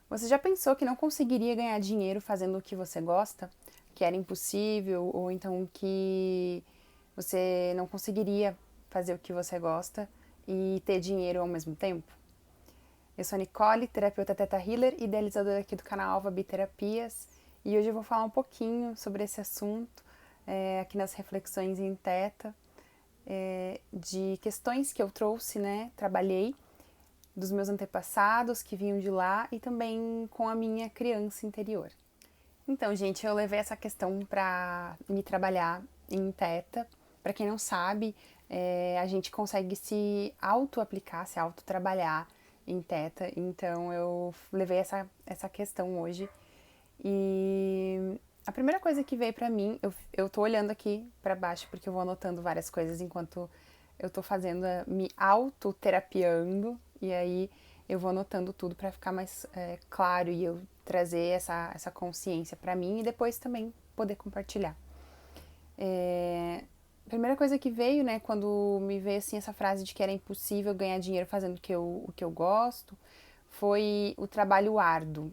Você já pensou que não conseguiria ganhar dinheiro fazendo o que você gosta? Que era impossível, ou então que você não conseguiria fazer o que você gosta e ter dinheiro ao mesmo tempo? Eu sou a Nicole, terapeuta Teta Healer, idealizadora aqui do canal Alva Biterapias, e hoje eu vou falar um pouquinho sobre esse assunto, aqui nas reflexões em Teta, de questões que eu trouxe, né, trabalhei, dos meus antepassados que vinham de lá e também com a minha criança interior. Então, gente, eu levei essa questão para me trabalhar em Teta. Para quem não sabe, a gente consegue se auto-aplicar, se auto-trabalhar em Teta. Então, eu levei essa questão hoje. E a primeira coisa que veio para mim, eu tô olhando aqui para baixo porque eu vou anotando várias coisas enquanto eu tô fazendo, me autoterapiando. E aí eu vou anotando tudo para ficar mais claro e eu trazer essa consciência para mim e depois também poder compartilhar. A primeira coisa que veio, né, quando me veio assim essa frase de que era impossível ganhar dinheiro fazendo o que eu gosto, foi o trabalho árduo.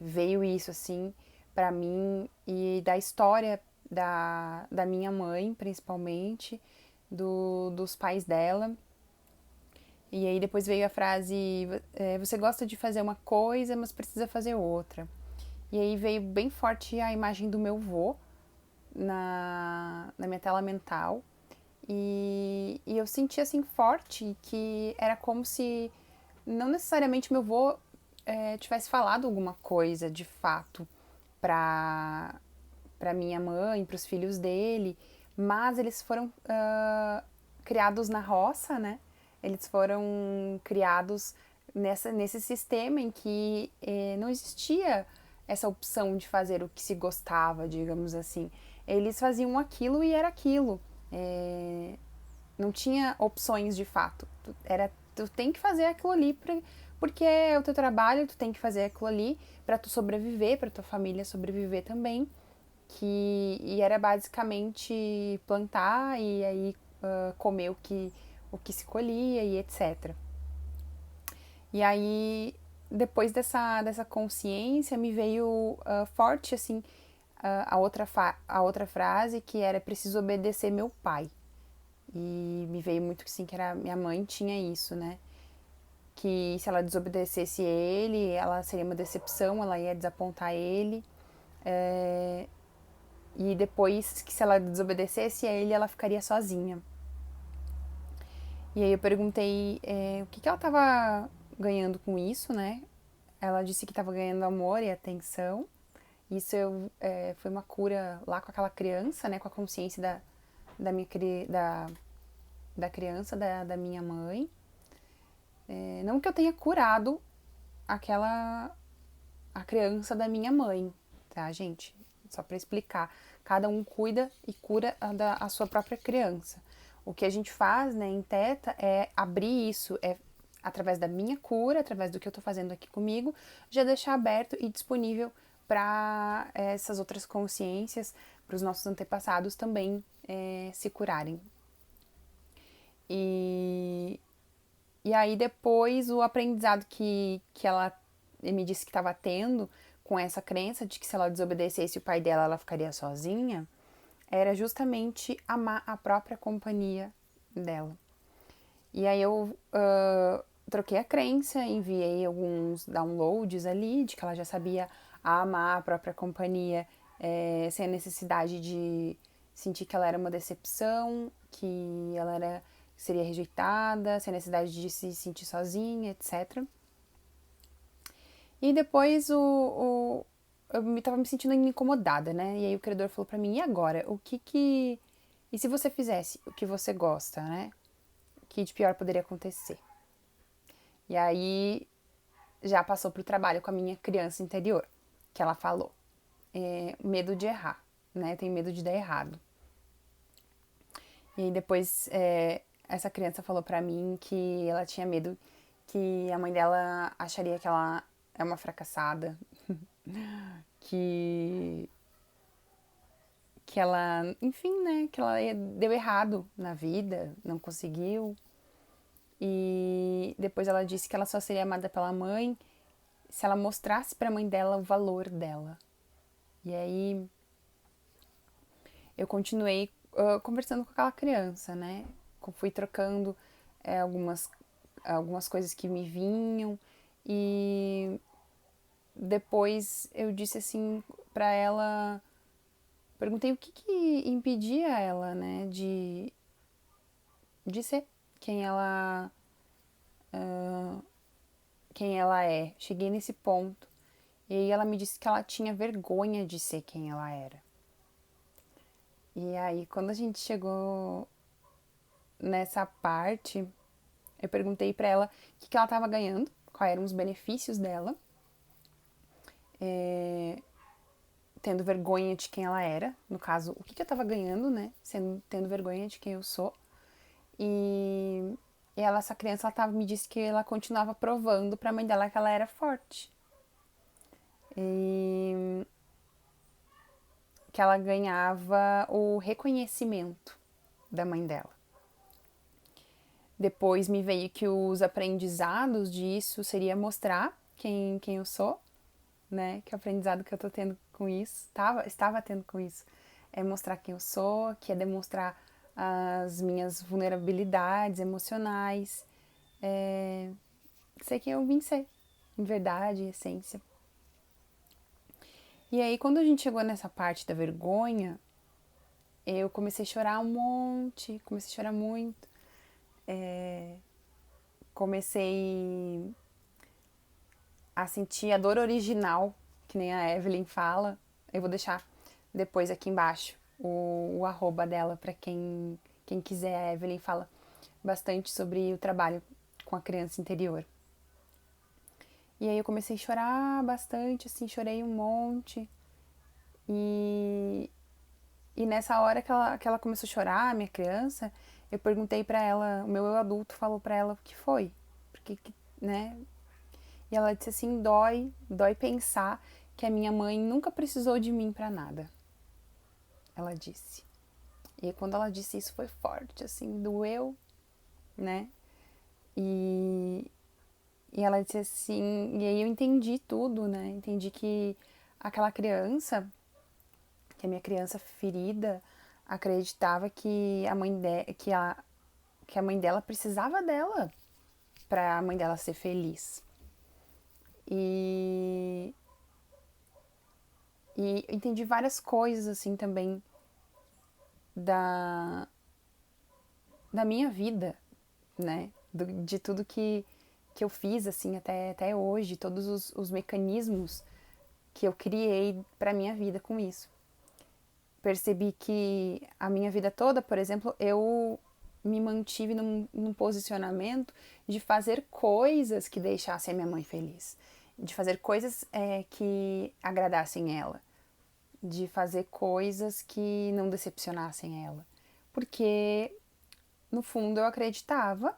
Veio isso assim para mim e da história da minha mãe, principalmente, dos pais dela. E aí depois veio a frase: você gosta de fazer uma coisa, mas precisa fazer outra. E aí veio bem forte a imagem do meu vô na minha tela mental. E eu senti assim forte que era como se não necessariamente meu vô tivesse falado alguma coisa de fato para para minha mãe, para os filhos dele, mas eles foram criados na roça, né? Eles foram criados nesse sistema em que não existia essa opção de fazer o que se gostava, digamos assim. Eles faziam aquilo e era aquilo. Não tinha opções de fato. Tu tem que fazer aquilo ali porque é o teu trabalho, tu tem que fazer aquilo ali para tu sobreviver, para tua família sobreviver também. E era basicamente plantar e aí comer o que se colhia e etc. E aí, depois dessa consciência, me veio forte, assim, a outra frase, que era preciso obedecer meu pai. E me veio muito que sim, que era minha mãe tinha isso, né? Que se ela desobedecesse ele, ela seria uma decepção, ela ia desapontar ele. É, e depois, que se ela desobedecesse a ele, ela ficaria sozinha. E aí eu perguntei o que ela estava ganhando com isso, né? Ela disse que estava ganhando amor e atenção. Isso foi uma cura lá com aquela criança, né? Com a consciência da, minha, da criança, da minha mãe. Não que eu tenha curado aquela a criança da minha mãe, tá, gente? Só para explicar. Cada um cuida e cura a sua própria criança. O que a gente faz, né, em Teta é abrir isso, através da minha cura, através do que eu tô fazendo aqui comigo, já deixar aberto e disponível para essas outras consciências, para os nossos antepassados também se curarem. E, e aí depois o aprendizado que ela me disse que estava tendo com essa crença de que se ela desobedecesse o pai dela, ela ficaria sozinha, era justamente amar a própria companhia dela. E aí eu troquei a crença, enviei alguns downloads ali de que ela já sabia amar a própria companhia sem a necessidade de sentir que ela era uma decepção, que ela seria rejeitada, sem a necessidade de se sentir sozinha, etc. E depois eu tava me sentindo incomodada, né? E aí o criador falou pra mim: e agora? E se você fizesse o que você gosta, né? O que de pior poderia acontecer? E aí já passou pro trabalho com a minha criança interior, que ela falou: medo de errar, né? Tem medo de dar errado. E aí depois essa criança falou pra mim que ela tinha medo que a mãe dela acharia que ela é uma fracassada, que ela, enfim, né, que ela deu errado na vida, não conseguiu. E depois ela disse que ela só seria amada pela mãe se ela mostrasse para a mãe dela o valor dela. E aí eu continuei conversando com aquela criança, né? Fui trocando algumas coisas que me vinham e depois eu disse assim para ela, perguntei o que impedia ela, né, de ser quem ela quem ela é. Cheguei nesse ponto e aí ela me disse que ela tinha vergonha de ser quem ela era. E aí quando a gente chegou nessa parte, eu perguntei para ela o que ela estava ganhando, quais eram os benefícios dela, tendo vergonha de quem ela era, no caso, o que eu estava ganhando, né, tendo vergonha de quem eu sou. E essa criança, me disse que ela continuava provando para a mãe dela que ela era forte. E que ela ganhava o reconhecimento da mãe dela. Depois me veio que os aprendizados disso seria mostrar quem eu sou, né? Que o aprendizado que eu tô tendo com isso, estava tendo com isso, é mostrar quem eu sou, que é demonstrar as minhas vulnerabilidades emocionais, ser quem eu vim ser, em verdade, essência. E aí, quando a gente chegou nessa parte da vergonha, eu comecei a chorar um monte, comecei a chorar muito. Comecei a sentir a dor original, que nem a Evelyn fala. Eu vou deixar depois aqui embaixo o arroba dela para quem quiser. A Evelyn fala bastante sobre o trabalho com a criança interior. E aí eu comecei a chorar bastante, assim, chorei um monte. E, e nessa hora que ela começou a chorar, a minha criança, eu perguntei pra ela, o meu eu adulto falou pra ela o que foi. Porque, né? E ela disse assim, dói pensar que a minha mãe nunca precisou de mim pra nada. Ela disse. E quando ela disse isso foi forte, assim, doeu, né? E, e ela disse assim, e aí eu entendi tudo, né? Entendi que aquela criança, que a minha criança ferida, acreditava que que a mãe dela precisava dela para a mãe dela ser feliz. E, e entendi várias coisas assim também da, da minha vida, né? De tudo que eu fiz assim até hoje, todos os mecanismos que eu criei para minha vida com isso. Percebi que a minha vida toda, por exemplo, eu me mantive num posicionamento de fazer coisas que deixassem a minha mãe feliz, de fazer coisas que agradassem ela, de fazer coisas que não decepcionassem ela, porque no fundo eu acreditava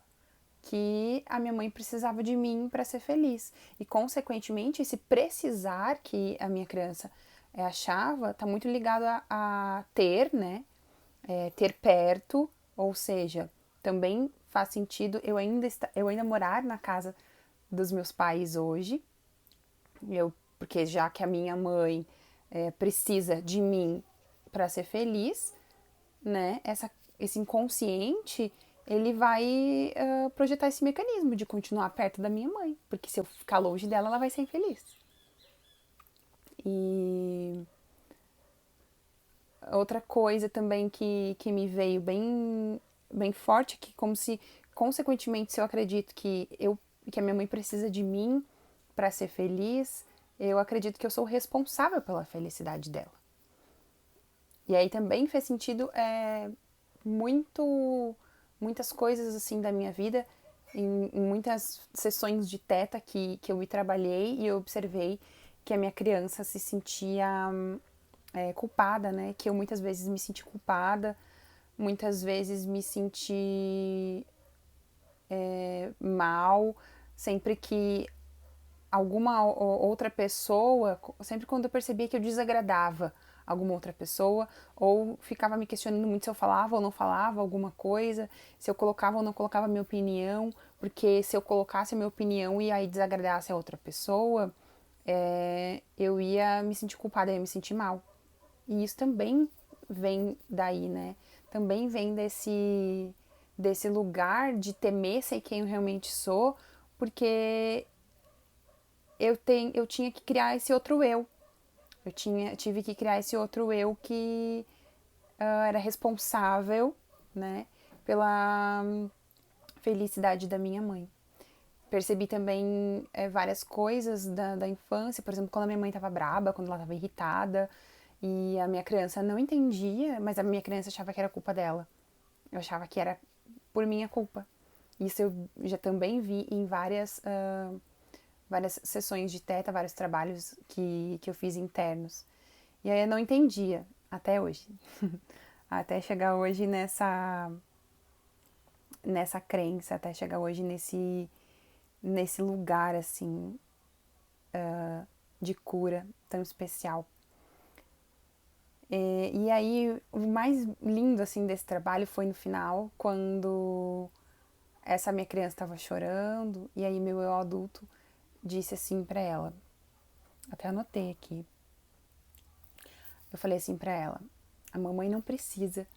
que a minha mãe precisava de mim para ser feliz e consequentemente esse precisar que a minha criança achava está muito ligado a ter, né? Ter perto, ou seja, também faz sentido eu ainda morar na casa dos meus pais hoje, porque já que a minha mãe precisa de mim para ser feliz, né? Esse inconsciente ele vai projetar esse mecanismo de continuar perto da minha mãe, porque se eu ficar longe dela, ela vai ser infeliz. E outra coisa também que me veio bem forte, que como se, consequentemente, se eu acredito que a minha mãe precisa de mim para ser feliz, eu acredito que eu sou responsável pela felicidade dela. E aí também fez sentido muitas coisas assim da minha vida, em muitas sessões de teta que eu me trabalhei e eu observei que a minha criança se sentia culpada, né? Que eu muitas vezes me senti culpada, muitas vezes me senti mal, sempre que alguma outra pessoa, sempre quando eu percebia que eu desagradava alguma outra pessoa, ou ficava me questionando muito se eu falava ou não falava alguma coisa, se eu colocava ou não colocava minha opinião, porque se eu colocasse a minha opinião e aí desagradasse a outra pessoa, eu ia me sentir culpada, eu ia me sentir mal. E isso também vem daí, né? Também vem desse lugar de temer ser quem eu realmente sou, porque eu tinha que criar esse outro eu. Tive que criar esse outro eu que era responsável, né, pela felicidade da minha mãe. Percebi também várias coisas da infância, por exemplo, quando a minha mãe estava braba, quando ela estava irritada, e a minha criança não entendia, mas a minha criança achava que era culpa dela. Eu achava que era por minha culpa. Isso eu já também vi em várias sessões de teta, vários trabalhos que eu fiz internos. E aí eu não entendia, até hoje. Até chegar hoje nessa crença, até chegar hoje nesse lugar, assim, de cura tão especial. E aí, o mais lindo, assim, desse trabalho foi no final, quando essa minha criança estava chorando, e aí meu eu adulto disse assim pra ela, até anotei aqui, eu falei assim pra ela, a mamãe não precisa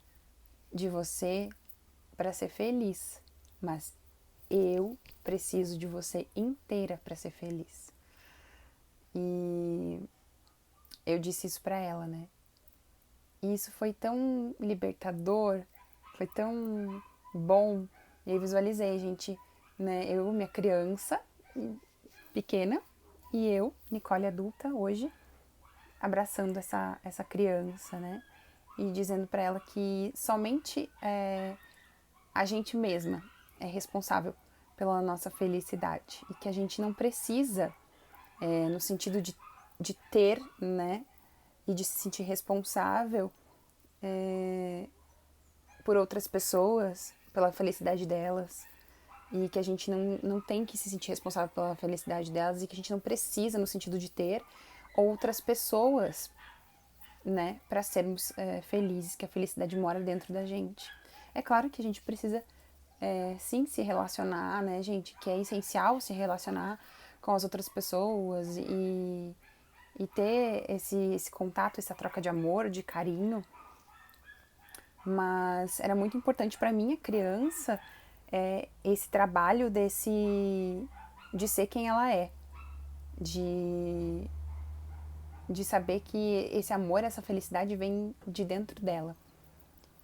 de você para ser feliz, mas eu preciso de você inteira para ser feliz. E eu disse isso pra ela, né? E isso foi tão libertador, foi tão bom. E aí visualizei, gente, né? Eu, minha criança pequena, e eu, Nicole adulta, hoje, abraçando essa criança, né? E dizendo pra ela que somente a gente mesma é responsável pela nossa felicidade. E que a gente não precisa, no sentido de ter, né? E de se sentir responsável por outras pessoas, pela felicidade delas, e que a gente não tem que se sentir responsável pela felicidade delas e que a gente não precisa, no sentido de ter outras pessoas, né, para sermos felizes, que a felicidade mora dentro da gente. É claro que a gente precisa, sim, se relacionar, né, gente, que é essencial se relacionar com as outras pessoas e ter esse contato, essa troca de amor, de carinho, mas era muito importante para minha criança esse trabalho de ser quem ela é, de, de saber que esse amor, essa felicidade vem de dentro dela.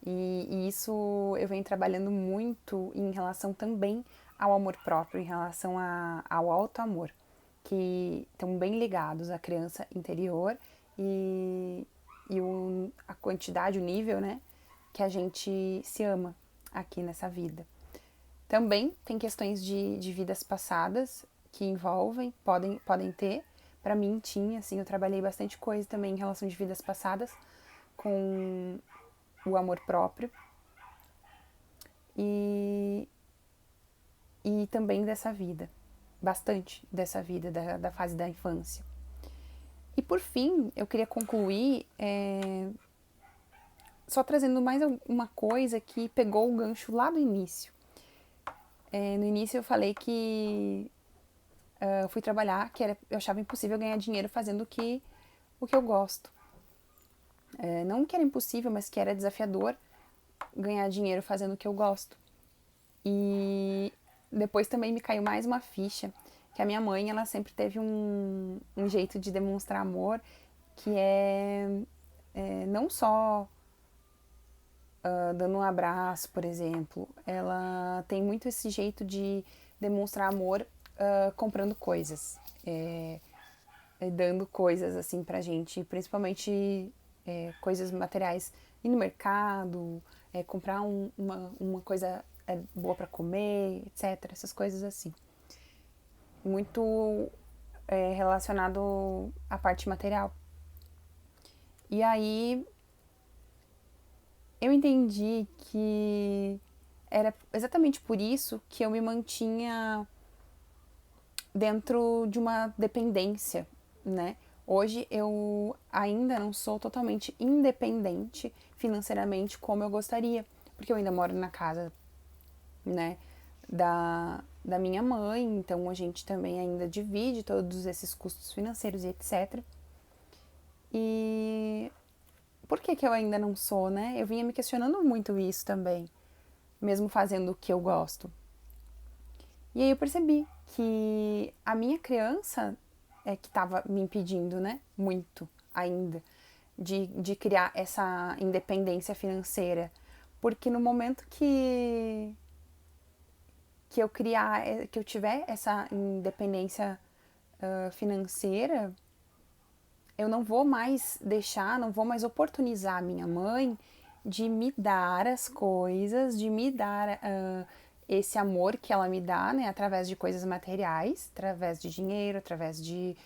E isso eu venho trabalhando muito em relação também ao amor próprio, em relação ao auto-amor, que estão bem ligados à criança interior e a quantidade, o nível, né, que a gente se ama aqui nessa vida. Também tem questões de vidas passadas que envolvem, podem ter. Para mim tinha, assim, eu trabalhei bastante coisa também em relação de vidas passadas com o amor próprio e, e também dessa vida, bastante dessa vida, da fase da infância. E por fim, eu queria concluir só trazendo mais uma coisa que pegou o gancho lá do início. No início eu falei que eu fui trabalhar, eu achava impossível ganhar dinheiro fazendo o que eu gosto. Não que era impossível, mas que era desafiador ganhar dinheiro fazendo o que eu gosto. E depois também me caiu mais uma ficha, que a minha mãe, ela sempre teve um jeito de demonstrar amor, que não só dando um abraço, por exemplo. Ela tem muito esse jeito de demonstrar amor comprando coisas, dando coisas assim pra gente, principalmente coisas materiais, ir no mercado, comprar uma coisa boa para comer, etc. Essas coisas assim. Muito relacionado à parte material. E aí eu entendi que era exatamente por isso que eu me mantinha dentro de uma dependência, né? Hoje eu ainda não sou totalmente independente financeiramente como eu gostaria, porque eu ainda moro na casa, né, da minha mãe, então a gente também ainda divide todos esses custos financeiros e etc. E por que que eu ainda não sou, né? Eu vinha me questionando muito isso também, mesmo fazendo o que eu gosto. E aí eu percebi que a minha criança é que estava me impedindo, né? Muito ainda, de criar essa independência financeira. Porque no momento que eu criar, que eu tiver essa independência financeira, eu não vou mais deixar, não vou mais oportunizar a minha mãe de me dar as coisas, de me dar esse amor que ela me dá, né, através de coisas materiais, através de dinheiro, através de,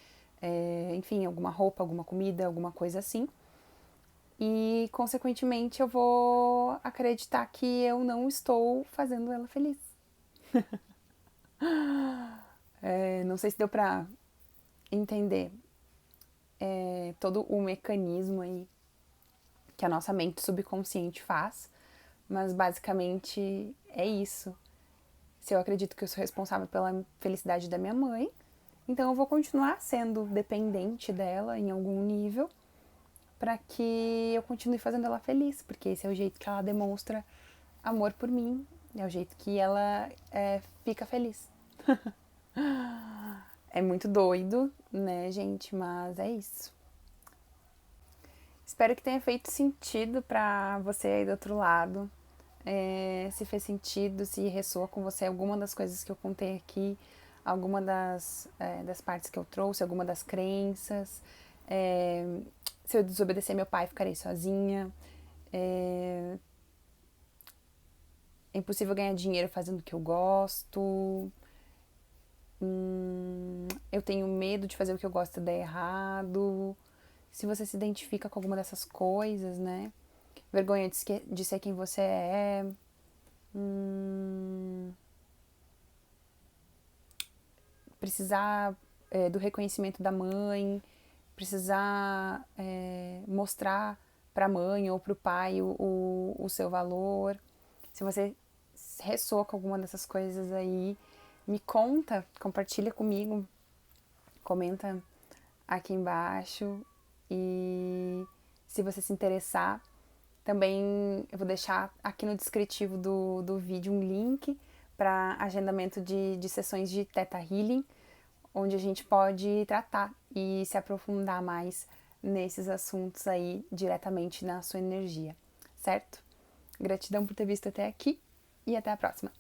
enfim, alguma roupa, alguma comida, alguma coisa assim. E, consequentemente, eu vou acreditar que eu não estou fazendo ela feliz. Não sei se deu pra entender todo o mecanismo aí que a nossa mente subconsciente faz, mas basicamente é isso. Se eu acredito que eu sou responsável pela felicidade da minha mãe, então eu vou continuar sendo dependente dela em algum nível para que eu continue fazendo ela feliz, porque esse é o jeito que ela demonstra amor por mim, é o jeito que ela fica feliz. É muito doido, né, gente? Mas é isso. Espero que tenha feito sentido pra você aí do outro lado. Se fez sentido, se ressoa com você alguma das coisas que eu contei aqui, alguma das partes que eu trouxe, alguma das crenças. Se eu desobedecer meu pai, ficarei sozinha. É impossível ganhar dinheiro fazendo o que eu gosto. Eu tenho medo de fazer o que eu gosto e dar errado. Se você se identifica com alguma dessas coisas, né? Vergonha de ser quem você é. Precisar do reconhecimento da mãe. Precisar mostrar para a mãe ou para o pai o seu valor. Se você ressoa com alguma dessas coisas aí, me conta, compartilha comigo, comenta aqui embaixo. E se você se interessar, também eu vou deixar aqui no descritivo do vídeo um link para agendamento de sessões de Theta Healing, onde a gente pode tratar e se aprofundar mais nesses assuntos aí diretamente na sua energia, certo? Gratidão por ter visto até aqui e até a próxima!